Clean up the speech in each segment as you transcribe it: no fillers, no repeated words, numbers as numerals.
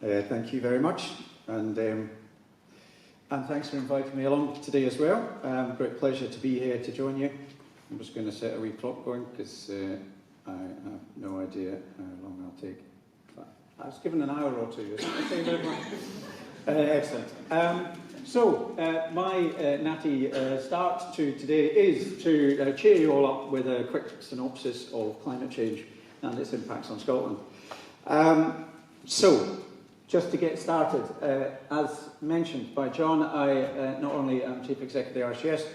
Thank you very much, and thanks for inviting me along today as well. Great pleasure to be here to join you. I'm just going to set a wee clock going because I have no idea how long I'll take. I was given an hour or two. Excellent. My natty start to today is to cheer you all up with a quick synopsis of climate change and its impacts on Scotland. Just to get started, as mentioned by John, I not only am Chief Executive of the RCS,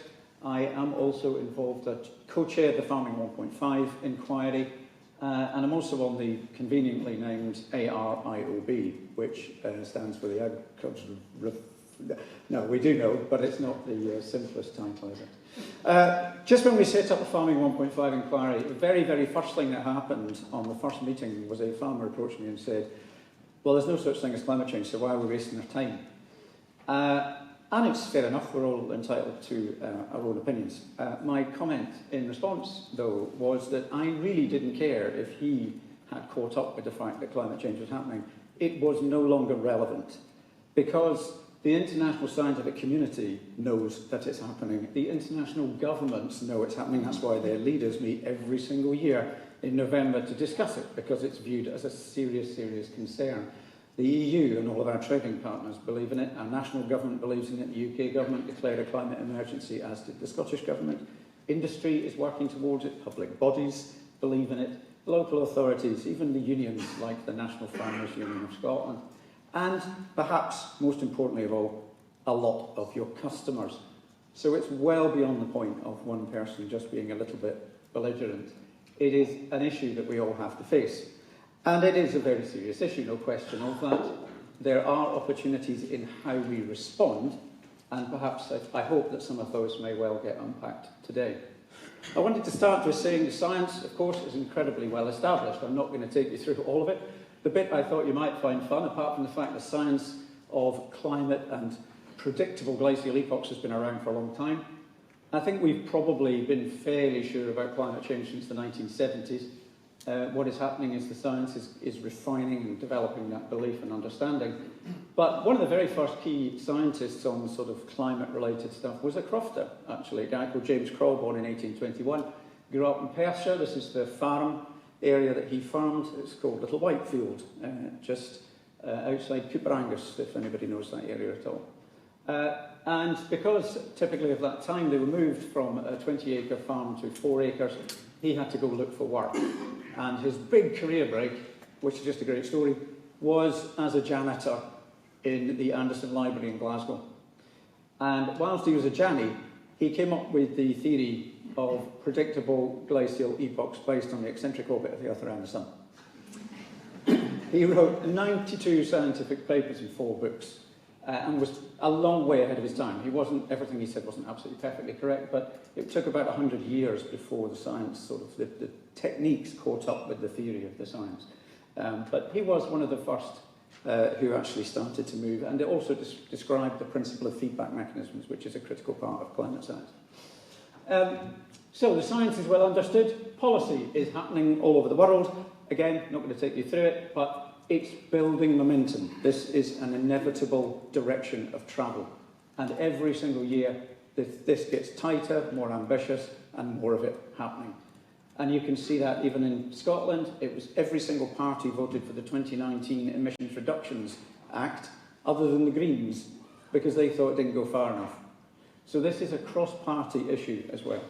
I am also involved to co-chair the Farming 1.5 inquiry, and I'm also on the conveniently named ARIOB, which stands for the Agricultural... No, we do know, but it's not the simplest title, is it? Just when we set up the Farming 1.5 inquiry, the very, very first thing that happened on the first meeting was a farmer approached me and said, well, there's no such thing as climate change, so why are we wasting our time? And it's fair enough, we're all entitled to our own opinions. My comment in response, though, was that I really didn't care if he had caught up with the fact that climate change was happening. It was no longer relevant, because the international scientific community knows that it's happening. The international governments know it's happening. That's why their leaders meet every single year in November to discuss it, because it's viewed as a serious, serious concern. The EU and all of our trading partners believe in it. Our national government believes in it. The UK government declared a climate emergency, as did the Scottish government. Industry is working towards it. Public bodies believe in it. Local authorities, even the unions like the National Farmers Union of Scotland. And perhaps, most importantly of all, a lot of your customers. So it's well beyond the point of one person just being a little bit belligerent. It is an issue that we all have to face. And it is a very serious issue, no question of that. There are opportunities in how we respond, and perhaps I hope that some of those may well get unpacked today. I wanted to start with saying the science, of course, is incredibly well established. I'm not going to take you through all of it. The bit I thought you might find fun, apart from the fact the science of climate and predictable glacial epochs has been around for a long time. I think we've probably been fairly sure about climate change since the 1970s. What is happening is the science is refining and developing that belief and understanding. But one of the very first key scientists on sort of climate-related stuff was a crofter, actually, a guy called James Croll, born in 1821. Grew up in Perthshire. This is the farm area that he farmed. It's called Little Whitefield, just outside Cooper Angus, if anybody knows that area at all. And because typically of that time they were moved from a 20-acre farm to 4 acres, he had to go look for work. And his big career break, which is just a great story, was as a janitor in the Anderson Library in Glasgow. And whilst he was a Janny, he came up with the theory of predictable glacial epochs based on the eccentric orbit of the Earth around the Sun. He wrote 92 scientific papers in 4 books, and was a long way ahead of his time. Everything he said wasn't absolutely perfectly correct, but it took about 100 years before the science, sort of the techniques caught up with the theory of the science. But he was one of the first who actually started to move, and it also described the principle of feedback mechanisms, which is a critical part of climate science. So the science is well understood. Policy is happening all over the world. Again, not going to take you through it, but it's building momentum. This is an inevitable direction of travel. And every single year, this gets tighter, more ambitious, and more of it happening. And you can see that even in Scotland. It was every single party voted for the 2019 Emissions Reductions Act, other than the Greens, because they thought it didn't go far enough. So this is a cross-party issue as well.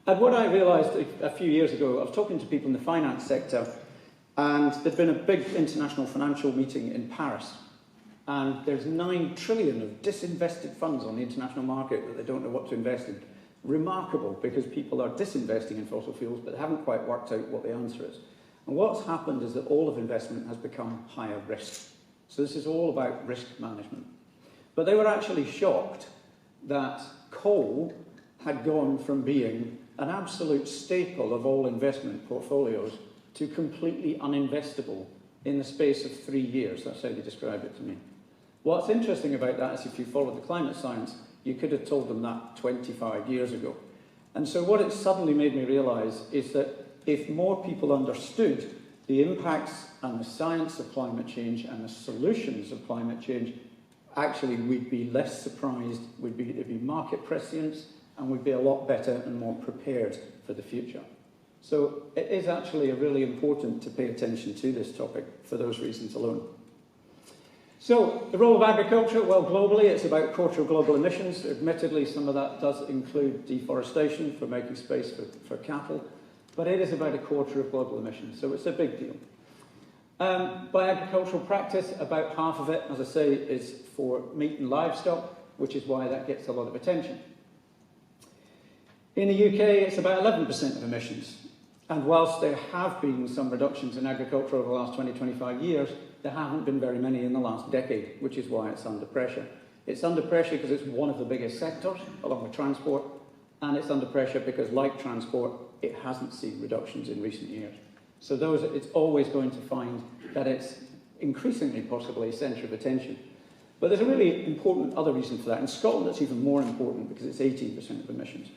And what I realised a few years ago, I was talking to people in the finance sector, and there'd been a big international financial meeting in Paris. And there's 9 trillion of disinvested funds on the international market that they don't know what to invest in. Remarkable, because people are disinvesting in fossil fuels, but they haven't quite worked out what the answer is. And what's happened is that all of investment has become higher risk. So this is all about risk management. But they were actually shocked that coal had gone from being an absolute staple of all investment portfolios to completely uninvestable in the space of 3 years. That's how they describe it to me. What's interesting about that is if you follow the climate science, you could have told them that 25 years ago. And so what it suddenly made me realise is that if more people understood the impacts and the science of climate change and the solutions of climate change, actually we'd be less surprised, it'd be market prescience, and we'd be a lot better and more prepared for the future. So it is actually really important to pay attention to this topic for those reasons alone. So the role of agriculture, well, globally it's about a quarter of global emissions. Admittedly, some of that does include deforestation for making space for cattle, but it is about a quarter of global emissions, so it's a big deal. By agricultural practice, about half of it, as I say, is for meat and livestock, which is why that gets a lot of attention. In the UK, it's about 11% of emissions. And whilst there have been some reductions in agriculture over the last 20-25 years, there haven't been very many in the last decade, which is why it's under pressure. It's under pressure because it's one of the biggest sectors, along with transport, and it's under pressure because, like transport, it hasn't seen reductions in recent years. So it's always going to find that it's increasingly possibly a centre of attention. But there's a really important other reason for that. In Scotland, it's even more important because it's 18% of emissions.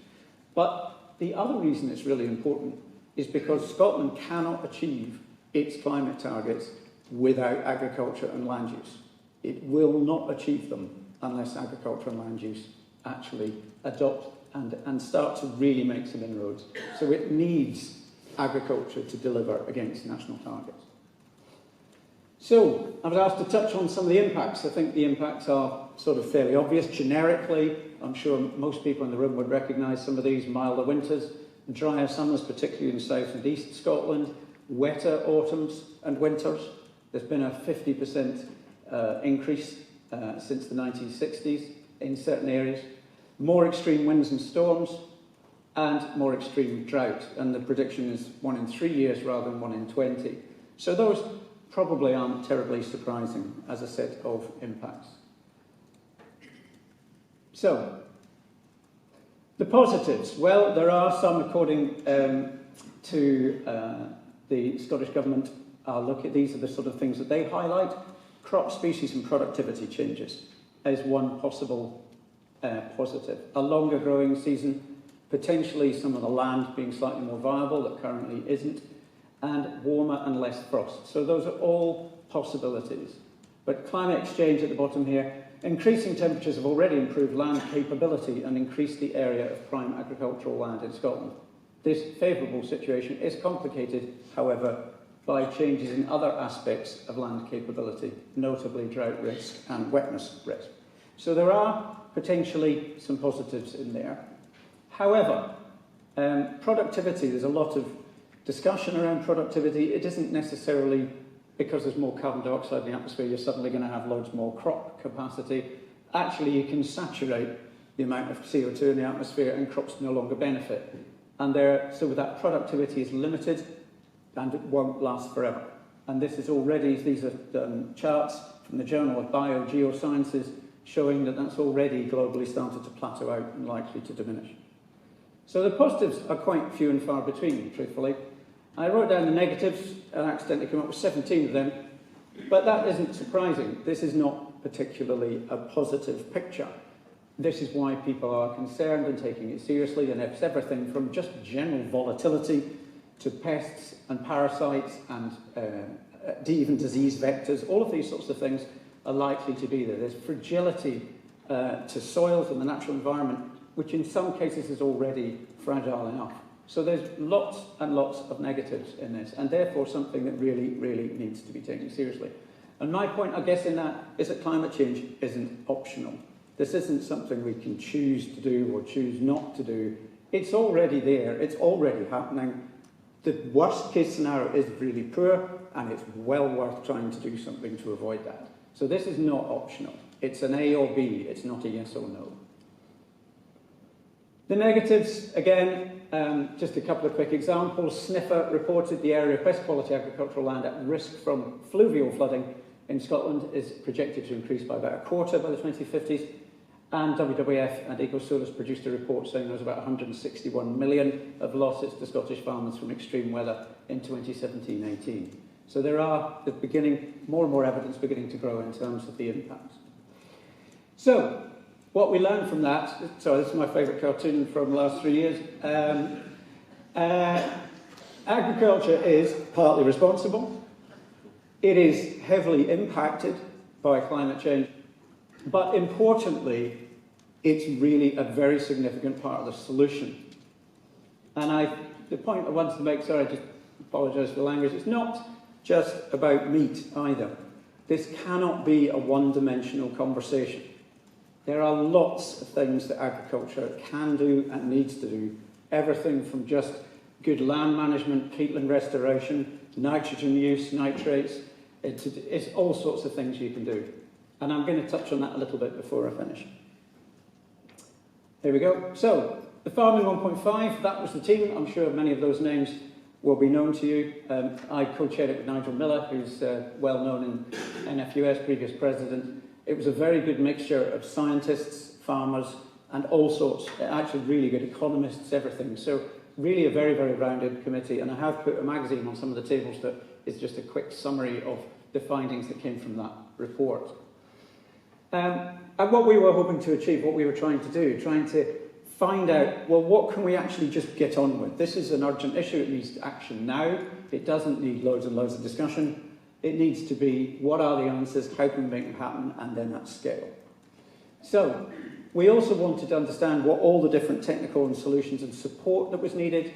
But the other reason it's really important is because Scotland cannot achieve its climate targets without agriculture and land use. It will not achieve them unless agriculture and land use actually adopt and start to really make some inroads. So it needs agriculture to deliver against national targets. So I was asked to touch on some of the impacts. I think the impacts are sort of fairly obvious. Generically, I'm sure most people in the room would recognise some of these: milder winters, drier summers, particularly in south and east Scotland, wetter autumns and winters. There's been a 50% increase since the 1960s in certain areas. More extreme winds and storms, and more extreme drought. And the prediction is 1 in 3 years rather than 1 in 20. So those probably aren't terribly surprising as a set of impacts. So, the positives. Well, there are some, according to the Scottish Government. These are the sort of things that they highlight. Crop species and productivity changes as one possible positive. A longer growing season, potentially some of the land being slightly more viable that currently isn't, and warmer and less frost. So those are all possibilities. But climate exchange at the bottom here, increasing temperatures have already improved land capability and increased the area of prime agricultural land in Scotland. This favourable situation is complicated, however, by changes in other aspects of land capability, notably drought risk and wetness risk. So there are potentially some positives in there. However, productivity, there's a lot of discussion around productivity. It isn't necessarily because there's more carbon dioxide in the atmosphere, you're suddenly going to have loads more crop capacity. Actually, you can saturate the amount of CO2 in the atmosphere and crops no longer benefit. And so that productivity is limited and it won't last forever. And this is already, these are charts from the Journal of Biogeosciences showing that that's already globally started to plateau out and likely to diminish. So the positives are quite few and far between, truthfully. I wrote down the negatives and accidentally came up with 17 of them, but that isn't surprising. This is not particularly a positive picture. This is why people are concerned and taking it seriously, and it's everything from just general volatility to pests and parasites and even disease vectors. All of these sorts of things are likely to be there. There's fragility to soils and the natural environment, which in some cases is already fragile enough. So there's lots and lots of negatives in this, and therefore something that really, really needs to be taken seriously. And my point, I guess, in that is that climate change isn't optional. This isn't something we can choose to do or choose not to do. It's already there. It's already happening. The worst case scenario is really poor, and it's well worth trying to do something to avoid that. So this is not optional. It's an A or B. It's not a yes or no. The negatives, again, just a couple of quick examples. Sniffer reported the area of best quality agricultural land at risk from fluvial flooding in Scotland is projected to increase by about a quarter by the 2050s. And WWF and EcoSolus produced a report saying there was about 161 million of losses to Scottish farmers from extreme weather in 2017-18. So there's beginning, more and more evidence beginning to grow in terms of the impacts. So, what we learned from that, sorry, this is my favourite cartoon from the last 3 years. Agriculture is partly responsible. It is heavily impacted by climate change, but importantly, it's really a very significant part of the solution. And the point I wanted to make, sorry, I just apologise for the language, it's not just about meat either. This cannot be a one-dimensional conversation. There are lots of things that agriculture can do and needs to do. Everything from just good land management, peatland restoration, nitrogen use, nitrates, it's all sorts of things you can do. And I'm going to touch on that a little bit before I finish. Here we go. So, the Farming 1.5, that was the team. I'm sure many of those names will be known to you. I co-chaired it with Nigel Miller, who's well known in NFUS, previous president. It was a very good mixture of scientists, farmers, and all sorts, actually really good economists, everything. So really a very, very rounded committee. And I have put a magazine on some of the tables that is just a quick summary of the findings that came from that report. And what we were hoping to achieve, what we were trying to do, trying to find out, well, what can we actually just get on with? This is an urgent issue, it needs action now. It doesn't need loads and loads of discussion. It needs to be, what are the answers, how can we make them happen, and then at scale. So, we also wanted to understand what all the different technical and solutions and support that was needed.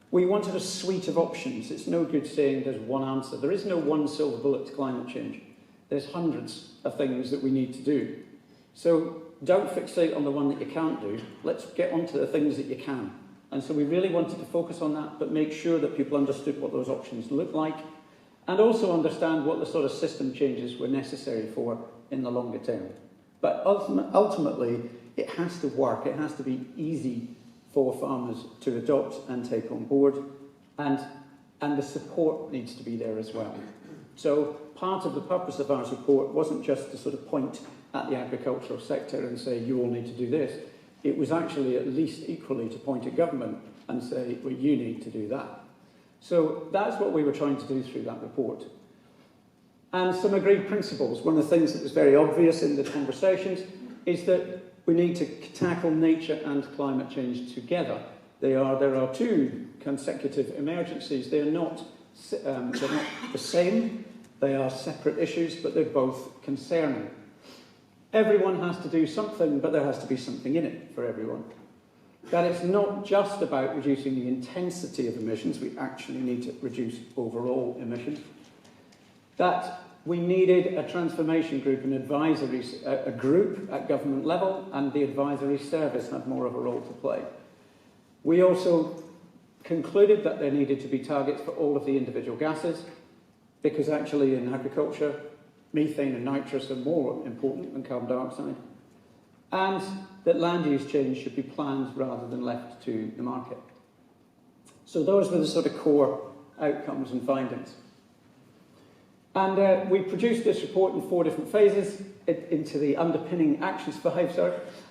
We wanted a suite of options. It's no good saying there's one answer. There is no one silver bullet to climate change. There's hundreds of things that we need to do. So don't fixate on the one that you can't do. Let's get onto the things that you can. And so we really wanted to focus on that, but make sure that people understood what those options look like, and also understand what the sort of system changes were necessary for in the longer term. But ultimately, it has to work. It has to be easy for farmers to adopt and take on board, and the support needs to be there as well. So part of the purpose of our report wasn't just to sort of point at the agricultural sector and say, you all need to do this. It was actually at least equally to point at government and say, well, you need to do that. So that's what we were trying to do through that report. And some agreed principles. One of the things that was very obvious in the conversations is that we need to tackle nature and climate change together. There are two consecutive emergencies. They're not the same. They are separate issues, but they're both concerning. Everyone has to do something, but there has to be something in it for everyone. That it's not just about reducing the intensity of emissions, we actually need to reduce overall emissions. That we needed a transformation group, an advisory, a group at government level, and the advisory service had more of a role to play. We also concluded that there needed to be targets for all of the individual gases, because actually in agriculture, methane and nitrous are more important than carbon dioxide, and that land use change should be planned rather than left to the market. So those were the sort of core outcomes and findings. And we produced this report in 4 different phases into the underpinning actions,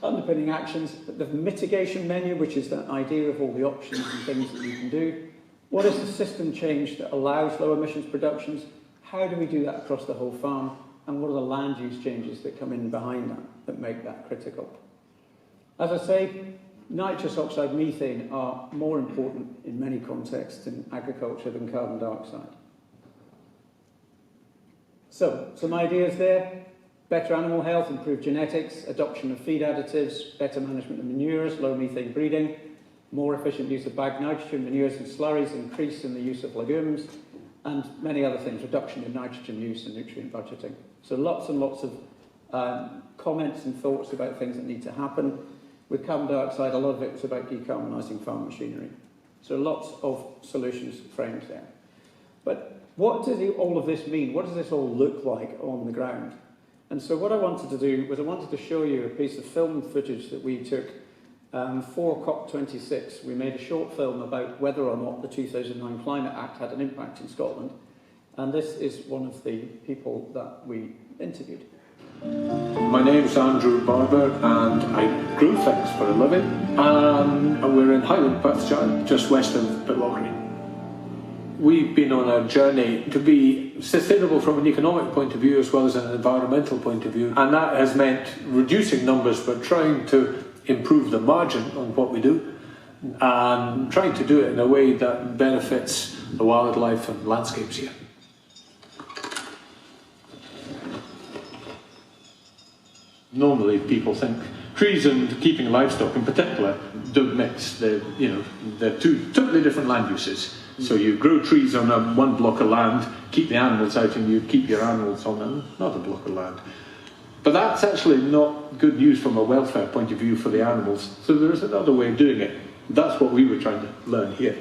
underpinning actions, the mitigation menu, which is that idea of all the options and things that you can do. What is the system change that allows low emissions productions? How do we do that across the whole farm? And what are the land use changes that come in behind that make that critical? As I say, nitrous oxide, methane are more important in many contexts in agriculture than carbon dioxide. So, some ideas there. Better animal health, improved genetics, adoption of feed additives, better management of manures, low methane breeding, more efficient use of bagged nitrogen, manures and slurries, increase in the use of legumes, and many other things, reduction in nitrogen use and nutrient budgeting. So lots and lots of comments and thoughts about things that need to happen. With carbon dioxide, a lot of it was about decarbonising farm machinery. So lots of solutions framed there. But what does all of this mean? What does this all look like on the ground? And so what I wanted to do was I wanted to show you a piece of film footage that we took for COP26. We made a short film about whether or not the 2009 Climate Act had an impact in Scotland. And this is one of the people that we interviewed. My name's Andrew Barber and I grow things for a living. And we're in Highland, Perthshire, just west of Pitlochry. We've been on a journey to be sustainable from an economic point of view as well as an environmental point of view, and that has meant reducing numbers but trying to improve the margin on what we do and trying to do it in a way that benefits the wildlife and landscapes here. Normally people think trees and keeping livestock in particular don't mix. They're two totally different land uses. So you grow trees on one block of land, keep the animals out, and you keep your animals on another block of land. But that's actually not good news from a welfare point of view for the animals. So there's another way of doing it. That's what we were trying to learn here.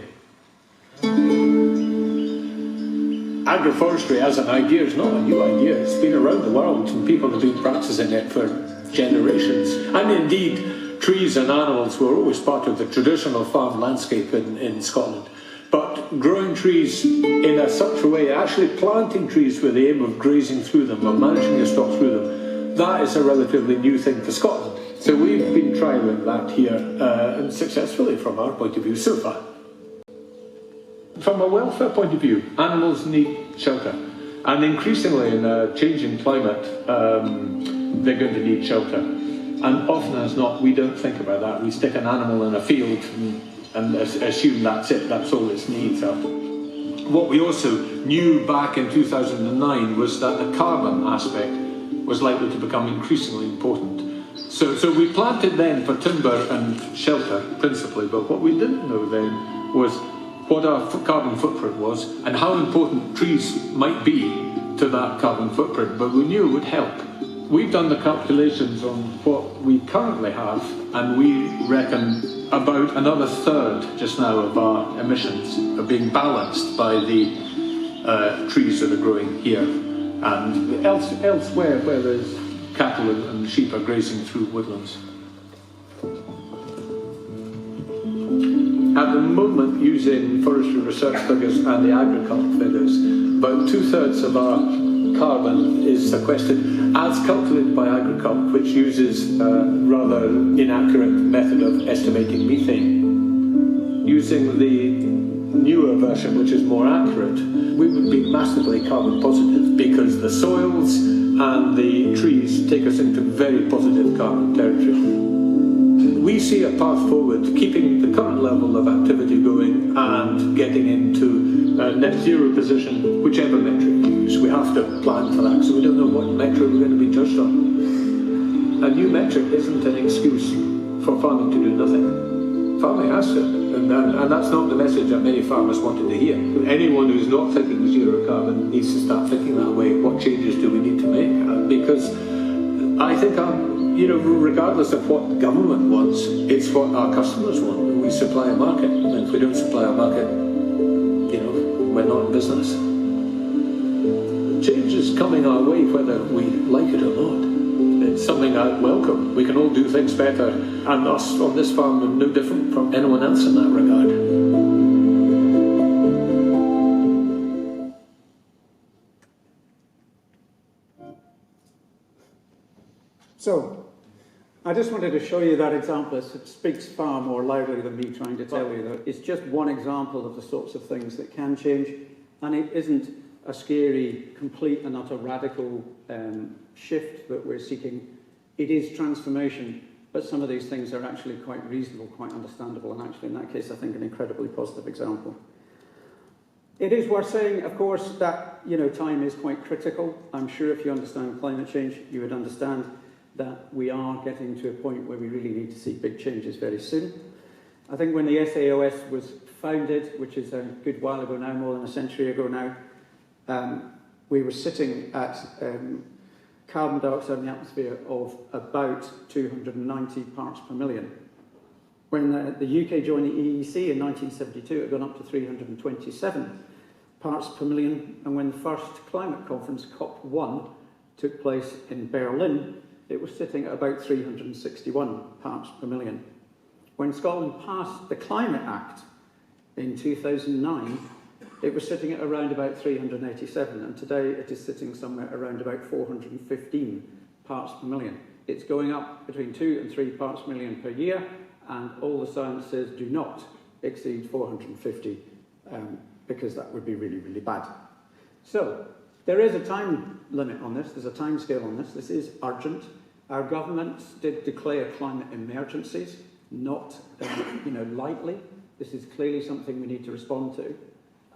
Agroforestry as an idea is not a new idea. It's been around the world and people have been practicing it for generations. And indeed, trees and animals were always part of the traditional farm landscape in Scotland. But growing trees in such a way, actually planting trees with the aim of grazing through them or managing the stock through them, that is a relatively new thing for Scotland. So we've been trialling that here and successfully from our point of view so far. From a welfare point of view, animals need shelter. And increasingly in a changing climate, they're going to need shelter. And often as not, we don't think about that. We stick an animal in a field and assume that's it, that's all its needs are. What we also knew back in 2009 was that the carbon aspect was likely to become increasingly important. So we planted then for timber and shelter principally, but what we didn't know then was what our carbon footprint was and how important trees might be to that carbon footprint, but we knew it would help. We've done the calculations on what we currently have, and we reckon about another third just now of our emissions are being balanced by the trees that are growing here and elsewhere where there's cattle and sheep are grazing through woodlands. At the moment, using forestry research figures and the agriculture figures, about 2/3 of our carbon is sequestered as calculated by agriculture, which uses a rather inaccurate method of estimating methane. Using the newer version, which is more accurate, we would be massively carbon positive because the soils and the trees take us into very positive carbon territory. We see a path forward, keeping the current level of activity going and getting into a net zero position, whichever metric you use. We have to plan for that, so we don't know what metric we're going to be judged on. A new metric isn't an excuse for farming to do nothing. Farming has to, and that's not the message that many farmers wanted to hear. Anyone who's not thinking zero carbon needs to start thinking that way. What changes do we need to make? Because I think regardless of what the government wants, it's what our customers want. We supply a market, and if we don't supply a market, we're not in business. Change is coming our way whether we like it or not. It's something I welcome. We can all do things better, and us on this farm are no different from anyone else in that regard. So, I just wanted to show you that example. It speaks far more loudly than me trying to tell you that. It's just one example of the sorts of things that can change, and it isn't a scary, complete and utter radical shift that we're seeking. It is transformation, but some of these things are actually quite reasonable, quite understandable, and actually in that case I think an incredibly positive example. It is worth saying, of course, that time is quite critical. I'm sure if you understand climate change, you would understand that we are getting to a point where we really need to see big changes very soon. I think when the SAOS was founded, which is a good while ago now, more than a century ago now, we were sitting at carbon dioxide in the atmosphere of about 290 parts per million. When the UK joined the EEC in 1972, it had gone up to 327 parts per million, and when the first climate conference, COP1, took place in Berlin, it was sitting at about 361 parts per million. When Scotland passed the Climate Act in 2009, it was sitting at around about 387, and today it is sitting somewhere around about 415 parts per million. It's going up between 2 and 3 parts per million per year, and all the science says do not exceed 450, because that would be really, really bad. So, there is a time limit on this, there's a time scale on this. This is urgent. Our governments did declare climate emergencies, not lightly. This is clearly something we need to respond to.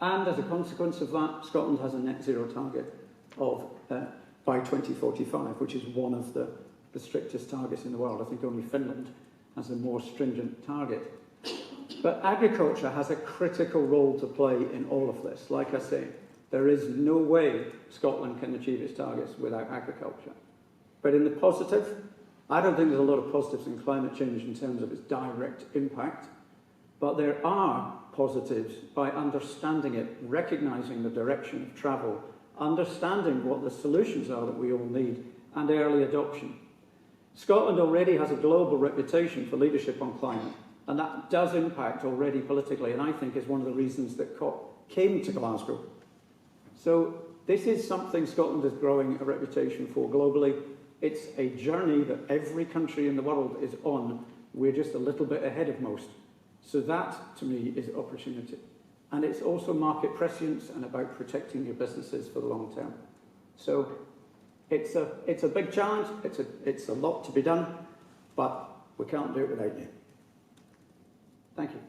And as a consequence of that, Scotland has a net zero target of by 2045, which is one of the strictest targets in the world. I think only Finland has a more stringent target. But agriculture has a critical role to play in all of this. Like I say, there is no way Scotland can achieve its targets without agriculture. But in the positive, I don't think there's a lot of positives in climate change in terms of its direct impact, but there are positives by understanding it, recognising the direction of travel, understanding what the solutions are that we all need, and early adoption. Scotland already has a global reputation for leadership on climate, and that does impact already politically, and I think is one of the reasons that COP came to Glasgow. So this is something Scotland is growing a reputation for globally. It's a journey that every country in the world is on. We're just a little bit ahead of most. So that, to me, is opportunity. And it's also market prescience and about protecting your businesses for the long term. So it's a big challenge. It's a lot to be done, but we can't do it without you. Thank you.